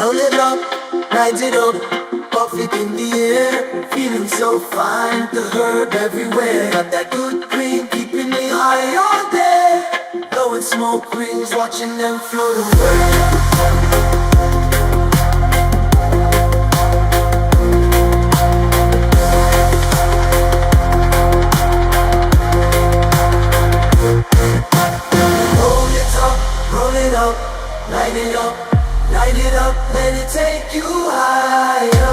Roll it up, light it up, puff it in the air. Feeling so fine, the herb everywhere. Got that good green, keeping me high all day. Blowing smoke rings, watching them float away. Roll it up, light it up, let it take you higher.